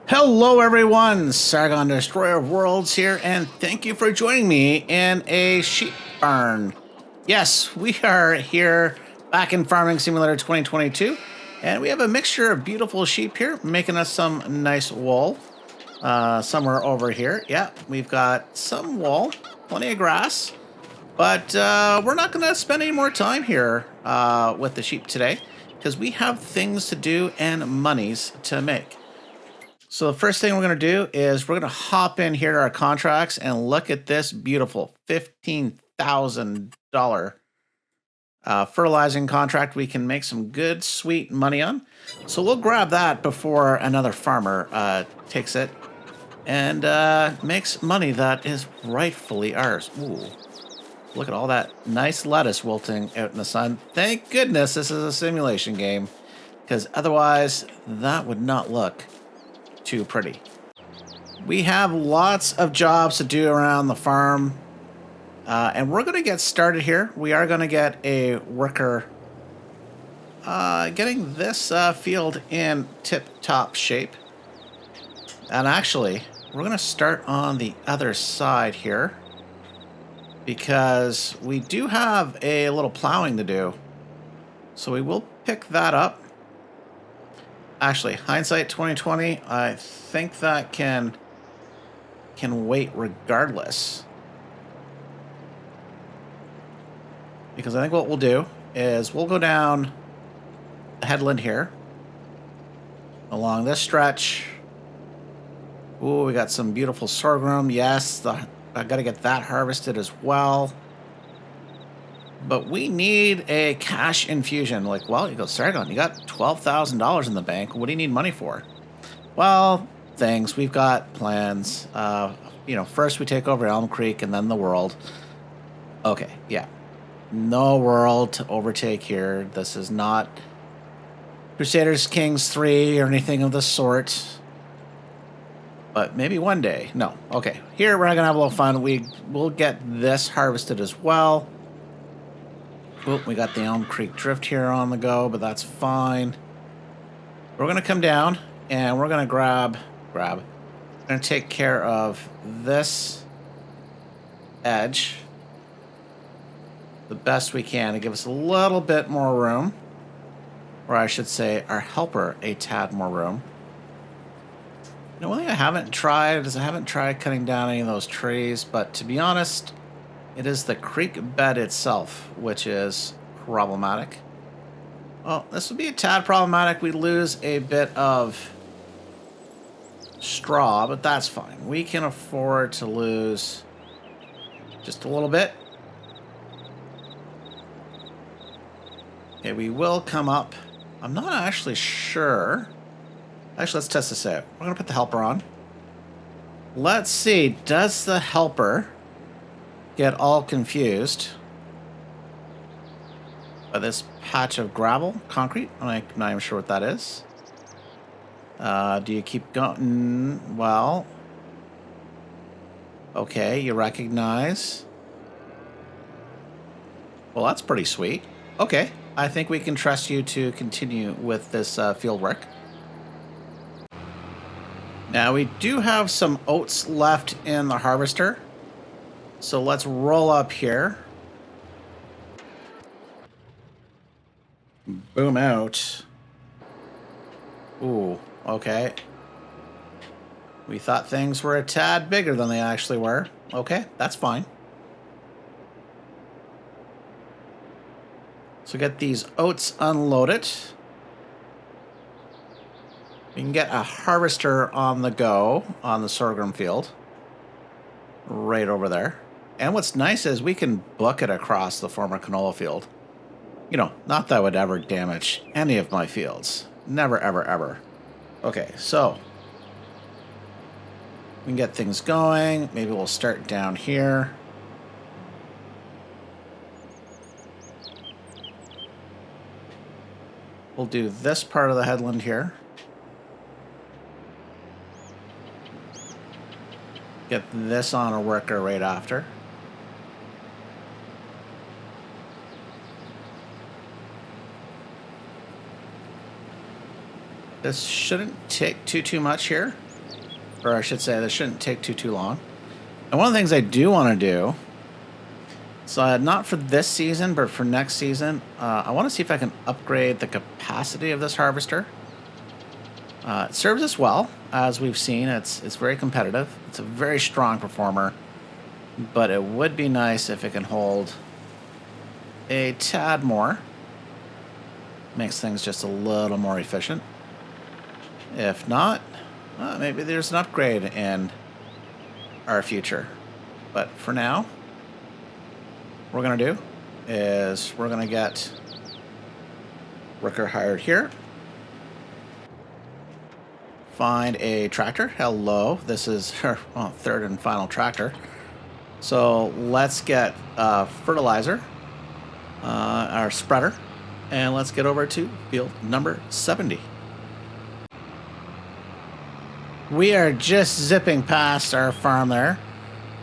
Hello, everyone. Sargon, Destroyer of Worlds here, and thank you for joining me in a sheep barn. Yes, we are here back in Farming Simulator 2022, and we have a mixture of beautiful sheep here, making us some nice wool. Somewhere over here, yeah, we've got some wool, plenty of grass, but we're not going to spend any more time here with the sheep today because we have things to do and monies to make. So the first thing we're going to do is we're going to hop in here to our contracts and look at this beautiful $15,000 fertilizing contract we can make some good, sweet money on. So we'll grab that before another farmer takes it and makes money that is rightfully ours. Ooh, look at all that nice lettuce wilting out in the sun. Thank goodness this is a simulation game, because otherwise that would not look too pretty. We have lots of jobs to do around the farm, and we're going to get started here. We are going to get a worker getting this field in tip-top shape. And actually, we're going to start on the other side here because we do have a little plowing to do. So we will pick that up. Actually, hindsight 2020, I think that can wait regardless. Because I think what we'll do is we'll go down the headland here along this stretch. Ooh, we got some beautiful sorghum. Yes, I got to get that harvested as well. But we need a cash infusion. Like, well, you go, Sargon, you got $12,000 in the bank. What do you need money for? Well, things. We've got plans. First we take over Elmcreek and then the world. Okay, yeah. No world to overtake here. This is not Crusaders Kings 3 or anything of the sort. But maybe one day. No. Okay. Here we're going to have a little fun. We'll get this harvested as well. Oop, we got the Elmcreek drift here on the go, but that's fine. We're going to come down and we're going to grab. We're going to take care of this edge the best we can to give us a little bit more room. Or I should say our helper a tad more room. One thing I haven't tried is I haven't tried cutting down any of those trees, but to be honest, it is the creek bed itself which is problematic. Well, this would be a tad problematic. We lose a bit of straw, but that's fine. We can afford to lose just a little bit. Okay, we will come up. I'm not actually sure. Actually, let's test this out. We're going to put the helper on. Let's see. Does the helper get all confused by this patch of gravel, concrete? I'm not even sure what that is. Do you keep going? Well, okay, you recognize. Well, that's pretty sweet. Okay, I think we can trust you to continue with this field work. Now, we do have some oats left in the harvester. So let's roll up here. Boom out. Ooh, okay. We thought things were a tad bigger than they actually were. Okay, that's fine. So get these oats unloaded. We can get a harvester on the go on the sorghum field. Right over there. And what's nice is we can book it across the former canola field. Not that would ever damage any of my fields. Never, ever, ever. Okay, so we can get things going. Maybe we'll start down here. We'll do this part of the headland here. Get this on a worker right after. This shouldn't take too much here. Or I should say, this shouldn't take too long. And one of the things I do want to do, so not for this season, but for next season, I want to see if I can upgrade the capacity of this harvester. It serves us well, as we've seen. It's very competitive. It's a very strong performer, but it would be nice if it can hold a tad more. Makes things just a little more efficient. If not, maybe there's an upgrade in our future. But for now, what we're going to do is we're going to get worker hired here. Find a tractor. Hello. This is our third and final tractor. So let's get fertilizer, our spreader, and let's get over to field number 70. We are just zipping past our farm there.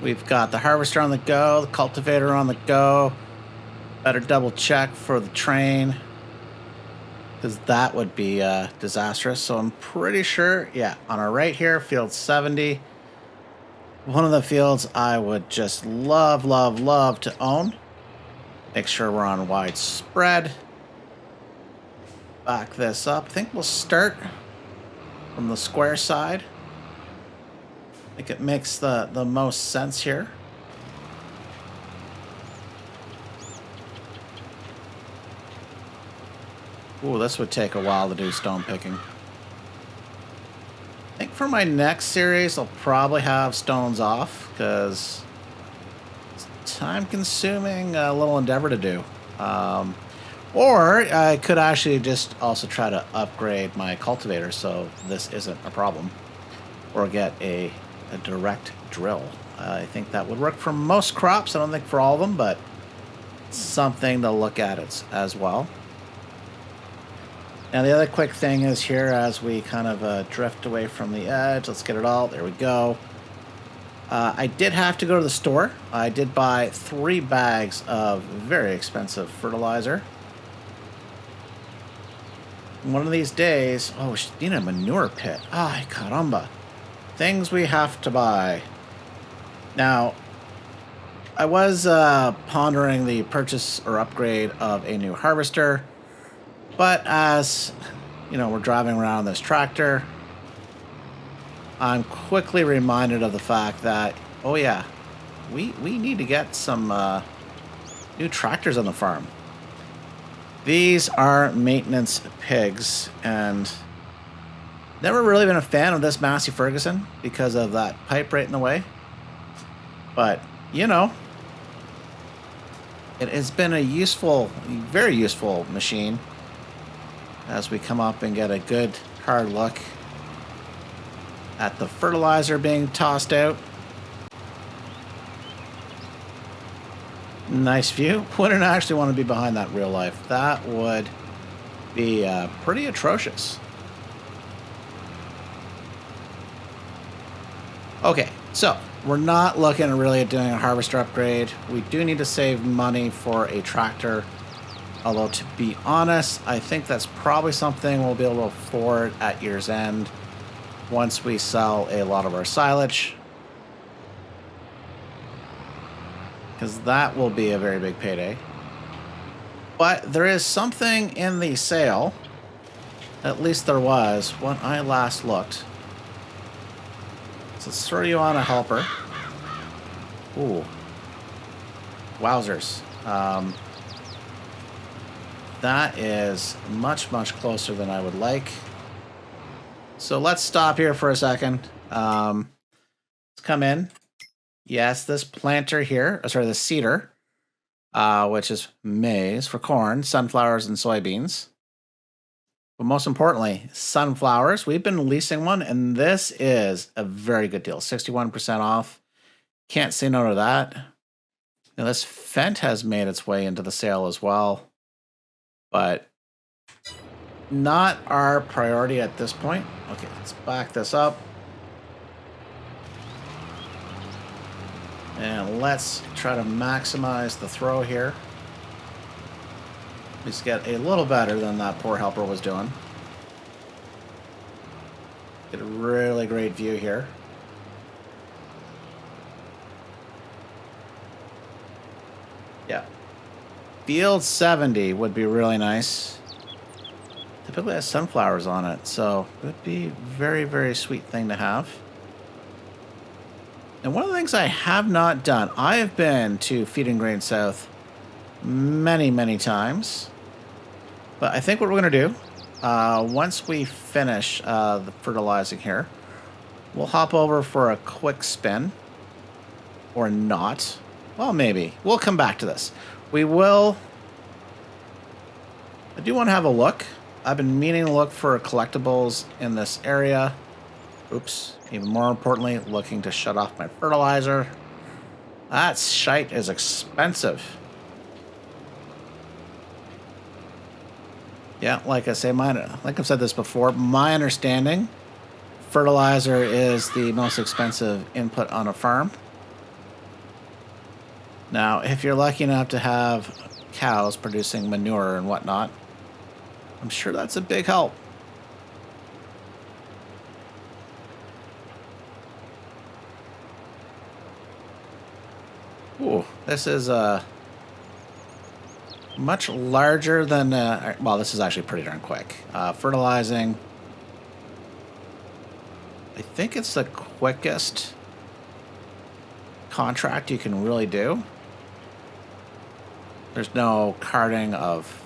We've got the harvester on the go, the cultivator on the go. Better double check for the train, because that would be disastrous. So I'm pretty sure, yeah, on our right here, field 70. One of the fields I would just love to own. Make sure we're on widespread. Back this up. I think we'll start from the square side. I think it makes the most sense here. Ooh, this would take a while to do stone picking. I think for my next series, I'll probably have stones off, because it's time-consuming little endeavor to do. Or I could actually just also try to upgrade my cultivator so this isn't a problem. Or get a direct drill. I think that would work for most crops. I don't think for all of them, but something to look at it as well. Now the other quick thing is here, as we kind of drift away from the edge, let's get it all. There we go. I did have to go to the store. I did buy 3 bags of very expensive fertilizer. One of these days, oh, we need a manure pit. Ay, caramba. Things we have to buy. Now, I was pondering the purchase or upgrade of a new harvester, but as you know, we're driving around this tractor, I'm quickly reminded of the fact that, oh yeah, we need to get some new tractors on the farm. These are maintenance pigs, and never really been a fan of this Massey Ferguson because of that pipe right in the way. But, you know, it has been a useful, very useful machine as we come up and get a good hard look at the fertilizer being tossed out. Nice view. Wouldn't actually want to be behind that real life. That would be pretty atrocious. Okay, so we're not looking really at doing a harvester upgrade. We do need to save money for a tractor. Although, to be honest, I think that's probably something we'll be able to afford at year's end once we sell a lot of our silage. Because that will be a very big payday. But there is something in the sale, at least there was when I last looked. So let's throw you on a helper. Ooh. Wowzers. That is much closer than I would like. So let's stop here for a second. Let's come in. Yes, this planter here, the seeder, which is maize for corn, sunflowers, and soybeans. But most importantly, sunflowers. We've been leasing one, and this is a very good deal. 61% off. Can't say no to that. Now, this Fent has made its way into the sale as well, but not our priority at this point. Okay, let's back this up. And let's try to maximize the throw here. At least get a little better than that poor helper was doing. Get a really great view here. Field 70 would be really nice. Typically has sunflowers on it, so it would be a very, very sweet thing to have. And one of the things I have not done, I have been to Feeding Grain South many, many times. But I think what we're going to do, once we finish the fertilizing here, we'll hop over for a quick spin. Or not. Well, maybe. We'll come back to this. We will... I do want to have a look. I've been meaning to look for collectibles in this area. Oops. Even more importantly, looking to shut off my fertilizer. That shite is expensive. Yeah, like I say, like I've said this before, my understanding, fertilizer is the most expensive input on a farm. Now, if you're lucky enough to have cows producing manure and whatnot, I'm sure that's a big help. Ooh, this is much larger than... well, this is actually pretty darn quick. Fertilizing. I think it's the quickest contract you can really do. There's no carting of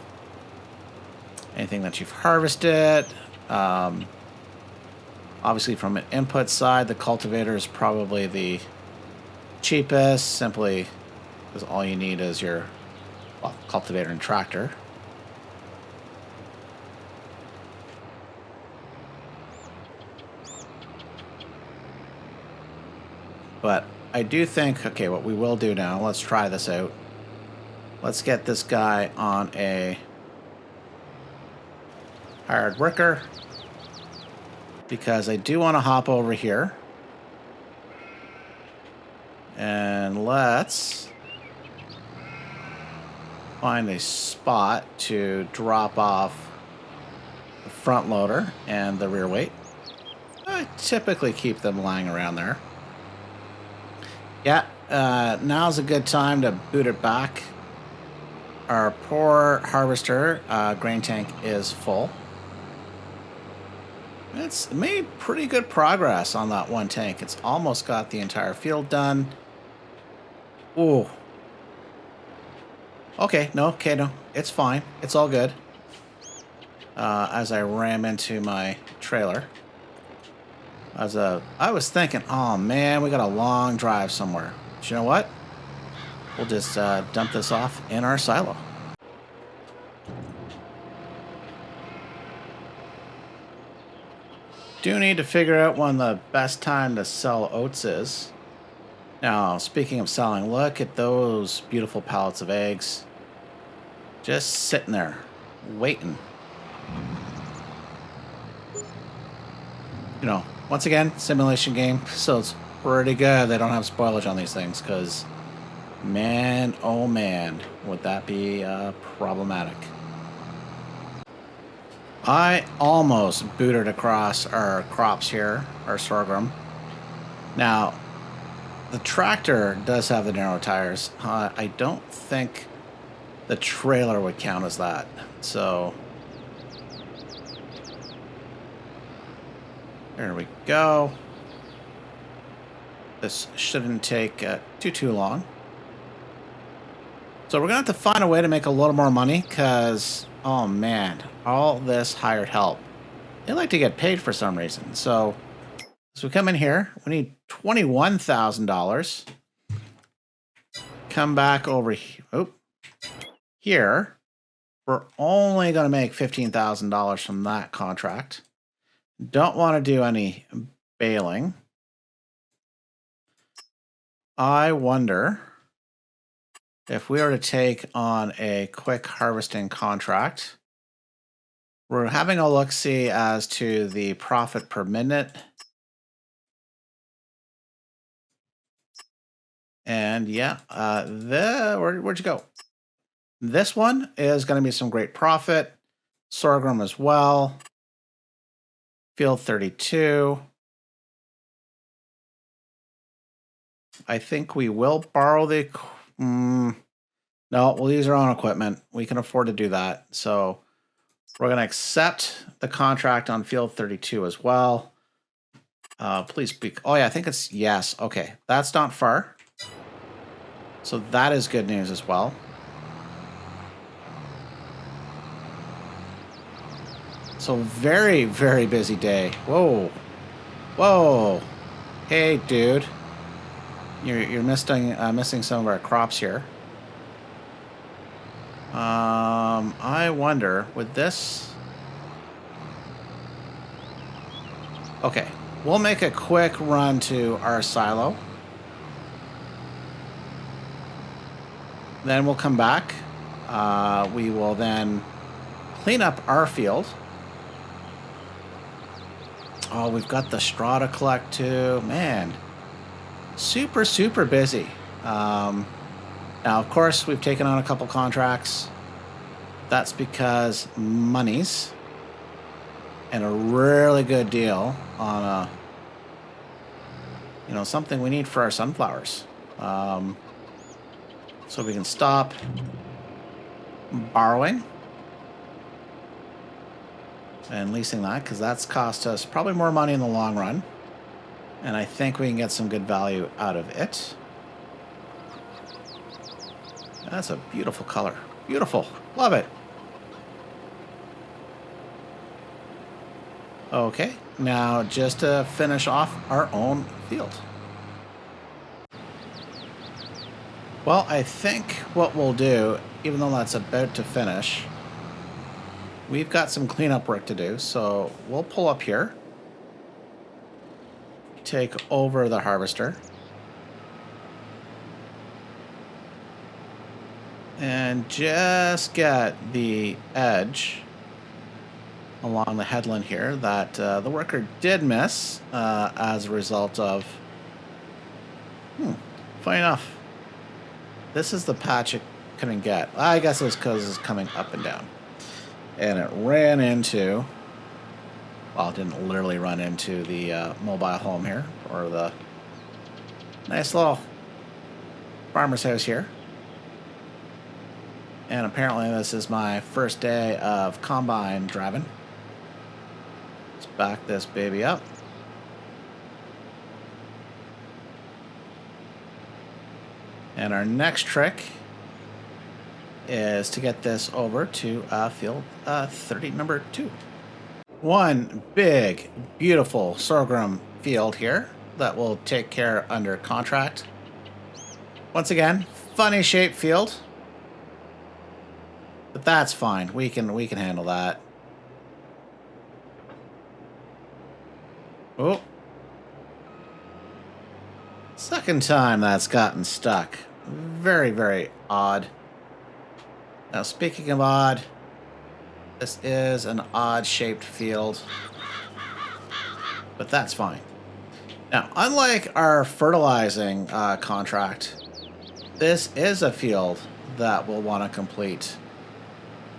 anything that you've harvested. Obviously, from an input side, the cultivator is probably the cheapest, simply because all you need is your cultivator and tractor. But I do think, okay, what we will do now, let's try this out. Let's get this guy on a hired worker, because I do want to hop over here. And let's find a spot to drop off the front loader and the rear weight. I typically keep them lying around there. Yeah, now's a good time to boot it back. Our poor harvester grain tank is full. It's made pretty good progress on that one tank. It's almost got the entire field done. Ooh. Okay, no. It's fine. It's all good. As I ram into my trailer. I was thinking, oh man, we got a long drive somewhere. But you know what? We'll just dump this off in our silo. Do need to figure out when the best time to sell oats is. Now, speaking of selling, look at those beautiful pallets of eggs. Just sitting there, waiting. You know, once again, simulation game, so it's pretty good they don't have spoilage on these things, because man, oh man, would that be problematic. I almost booted across our crops here, our sorghum. Now, the tractor does have the narrow tires. I don't think the trailer would count as that. So, there we go. This shouldn't take too long. So we're going to have to find a way to make a little more money, because, oh man, all this hired help, they like to get paid for some reason. So we come in here, we need $21,000. Come back over here. We're only going to make $15,000 from that contract. Don't want to do any baling. I wonder if we were to take on a quick harvesting contract. We're having a look-see as to the profit per minute. And yeah, where'd you go? This one is going to be some great profit. Sorghum as well. Field 32. I think we will borrow the... No, we'll use our own equipment. We can afford to do that. So we're going to accept the contract on field 32 as well. Please speak. Oh, yeah, I think it's yes. Okay, that's not far. So that is good news as well. So very, very busy day. Whoa. Whoa. Hey, dude. You're missing some of our crops here. I wonder, would this... Okay, we'll make a quick run to our silo. Then we'll come back. We will then clean up our field. Oh, we've got the straw to collect too. Man, super, super busy. Now, of course, we've taken on a couple contracts. That's because monies and a really good deal on a, something we need for our sunflowers. So we can stop borrowing and leasing that, because that's cost us probably more money in the long run. And I think we can get some good value out of it. That's a beautiful color. Beautiful. Love it. Okay, now just to finish off our own field. Well, I think what we'll do, even though that's about to finish, we've got some cleanup work to do, so we'll pull up here, take over the harvester, and just get the edge along the headland here that the worker did miss as a result of... funny enough, this is the patch it couldn't get. I guess it was because it's coming up and down. And it ran into... Well, it didn't literally run into the mobile home here, or the nice little farmer's house here. And apparently this is my first day of combine driving. Let's back this baby up. And our next trick is to get this over to field 30, number 2. One big, beautiful sorghum field here that we'll take care under contract. Once again, funny shaped field, but that's fine. We can handle that. Oh, second time that's gotten stuck. Very, very odd. Now, speaking of odd, this is an odd-shaped field, but that's fine. Now, unlike our fertilizing contract, this is a field that we'll want to complete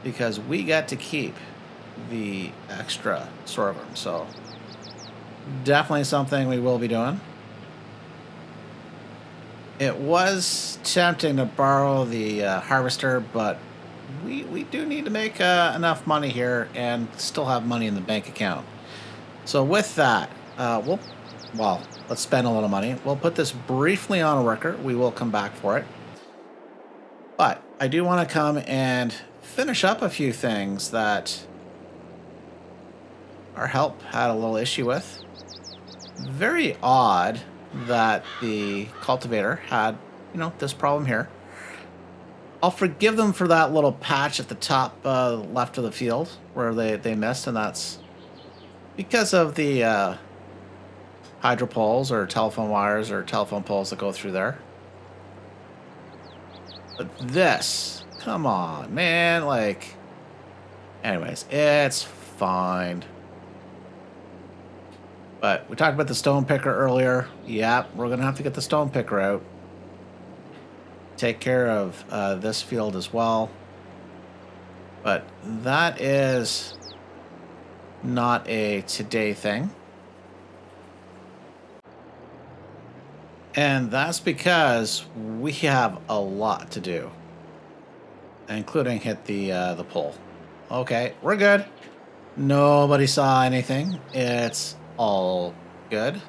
because we get to keep the extra sorghum. So, definitely something we will be doing. It was tempting to borrow the harvester, but we do need to make enough money here and still have money in the bank account. So with that, let's spend a little money. We'll put this briefly on a worker. We will come back for it. But I do want to come and finish up a few things that our help had a little issue with. Very odd that the cultivator had, this problem here. I'll forgive them for that little patch at the top left of the field where they missed, and that's because of the hydro poles or telephone wires or telephone poles that go through there. But this, come on, man, anyways, it's fine. But we talked about the stone picker earlier. Yeah, we're going to have to get the stone picker out. Take care of this field as well. But that is not a today thing. And that's because we have a lot to do. including hit the pole. Okay, we're good. Nobody saw anything. It's all good.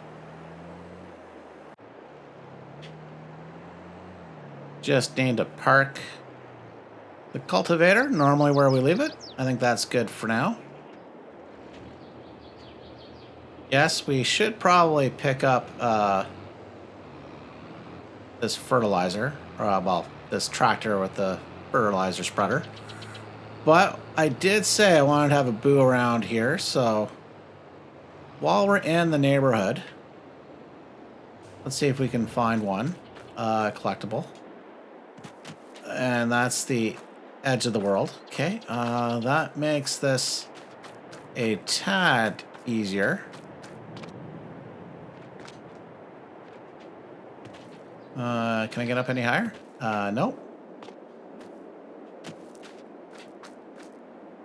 Just need to park the cultivator normally where we leave it. I think that's good for now. Yes, we should probably pick up this fertilizer. Well, this tractor with the fertilizer spreader. But I did say I wanted to have a boo around here, so while we're in the neighborhood, let's see if we can find one collectible. And that's the edge of the world. Okay, that makes this a tad easier. Can I get up any higher? Nope.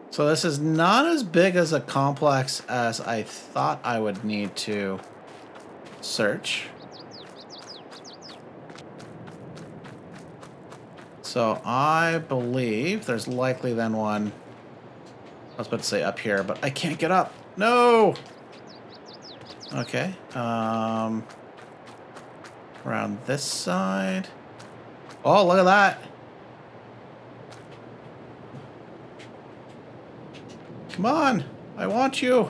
So this is not as big as a complex as I thought I would need to search. So I believe there's likely then one, I was about to say up here, but I can't get up. No! Okay. Around this side. Oh, look at that. Come on. I want you.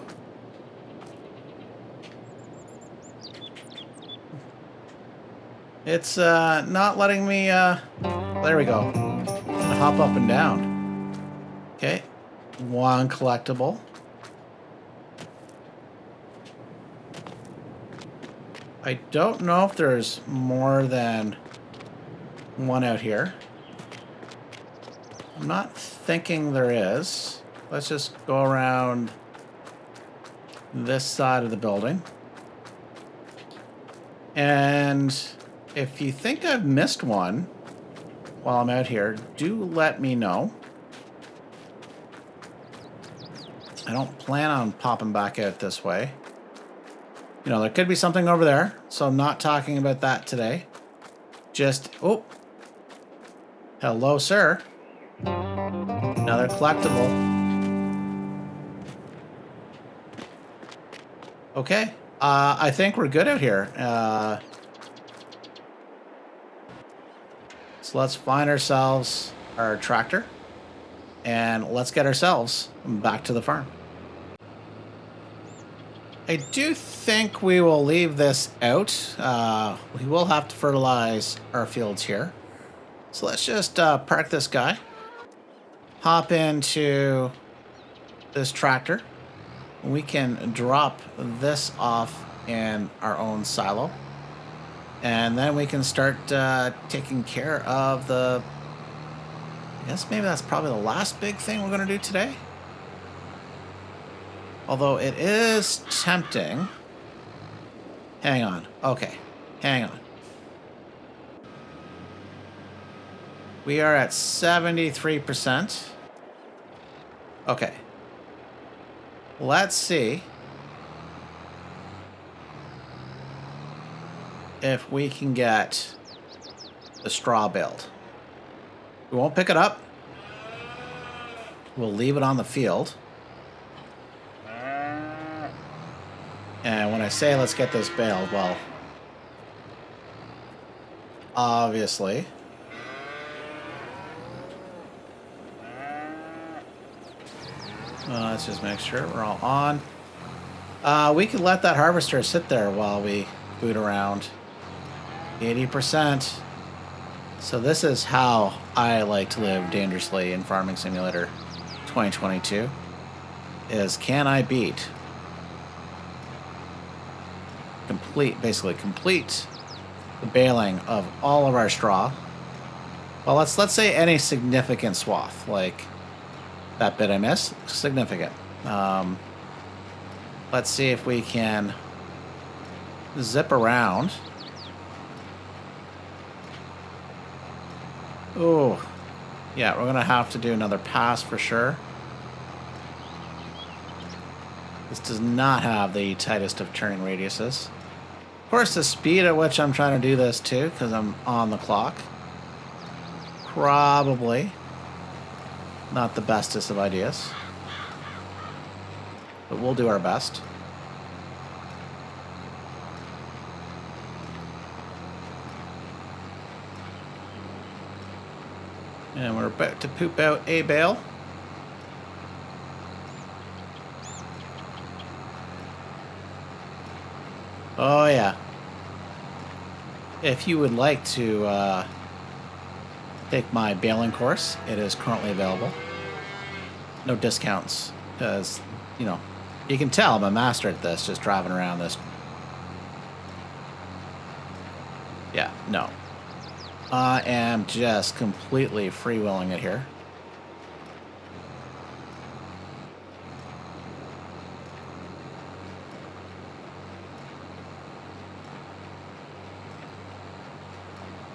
It's not letting me there we go. Hop up and down. Okay. One collectible. I don't know if there's more than one out here. I'm not thinking there is. Let's just go around this side of the building. And if you think I've missed one while I'm out here, do let me know. I don't plan on popping back out this way. You know, there could be something over there, so I'm not talking about that today. Just, oh. Hello, sir. Another collectible. Okay. I think we're good out here. So let's find ourselves our tractor. And let's get ourselves back to the farm. I do think we will leave this out. We will have to fertilize our fields here. So let's just park this guy. Hop into this tractor. We can drop this off in our own silo. And then we can start taking care of the... I guess maybe that's probably the last big thing we're going to do today. Although it is tempting. Hang on. Okay. Hang on. We are at 73%. Okay. Let's see if we can get the straw baled. We won't pick it up. We'll leave it on the field. And when I say let's get this baled, well, obviously, let's just make sure we're all on. We could let that harvester sit there while we boot around. 80%. So this is how I like to live dangerously in Farming Simulator 2022. Is can I beat basically complete the baling of all of our straw? Well, let's say any significant swath, like that bit I missed, significant. Let's see if we can zip around. Oh, yeah, we're gonna have to do another pass for sure. This does not have the tightest of turning radiuses. Of course, the speed at which I'm trying to do this too, because I'm on the clock. Probably Not the bestest of ideas. But we'll do our best. And we're about to poop out a bale. Oh, yeah. If you would like to take my baling course, it is currently available. No discounts, because, you know, you can tell I'm a master at this, just driving around this. Yeah, no. I am just completely freewheeling it here.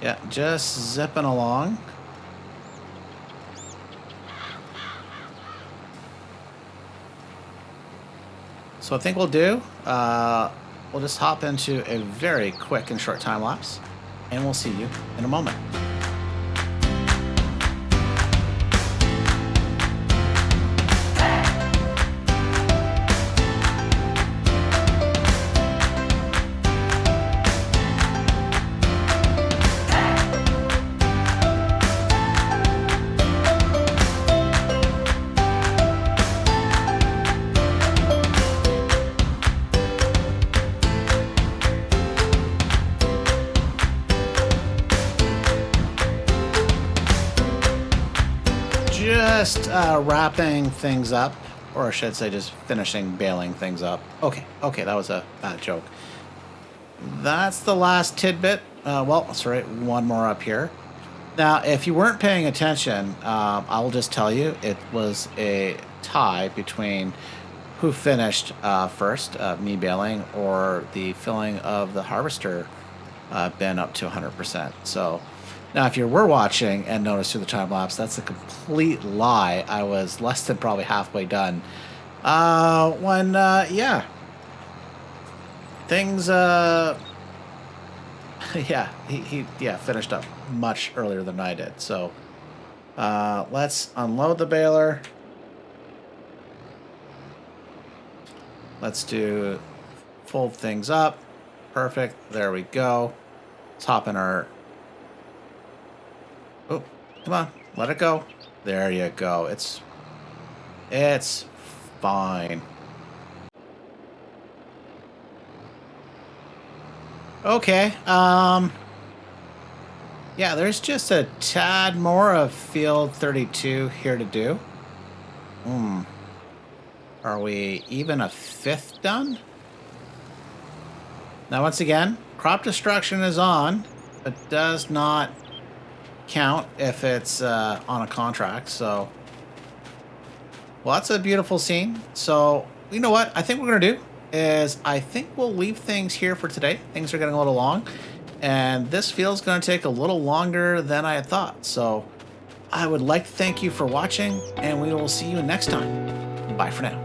Yeah, just zipping along. So I think we'll do, we'll just hop into a very quick and short time lapse, and we'll see you in a moment. Just wrapping things up, or I should say just finishing baling things up. Okay, that was a bad joke. That's the last tidbit. Well, sorry, one more up here. Now, if you weren't paying attention, I will just tell you it was a tie between who finished first, me baling or the filling of the harvester bin up to 100%. So now, if you were watching and noticed through the time lapse, that's a complete lie. I was less than probably halfway done. Yeah, things, yeah, he finished up much earlier than I did. So, let's unload the baler. Let's fold things up. Perfect. There we go. Let's hop in our... Oh, come on. Let it go. There you go. It's fine. Okay. Yeah, there's just a tad more of field 32 here to do. Are we even a fifth done? Now, once again, crop destruction is on, but does not count if it's on a contract. So, well, that's a beautiful scene. So, you know what I think we're gonna do is I think we'll leave things here for today. Things are getting a little long, and this field's gonna take a little longer than I had thought. So I would like to thank you for watching, and we will see you next time. Bye for now.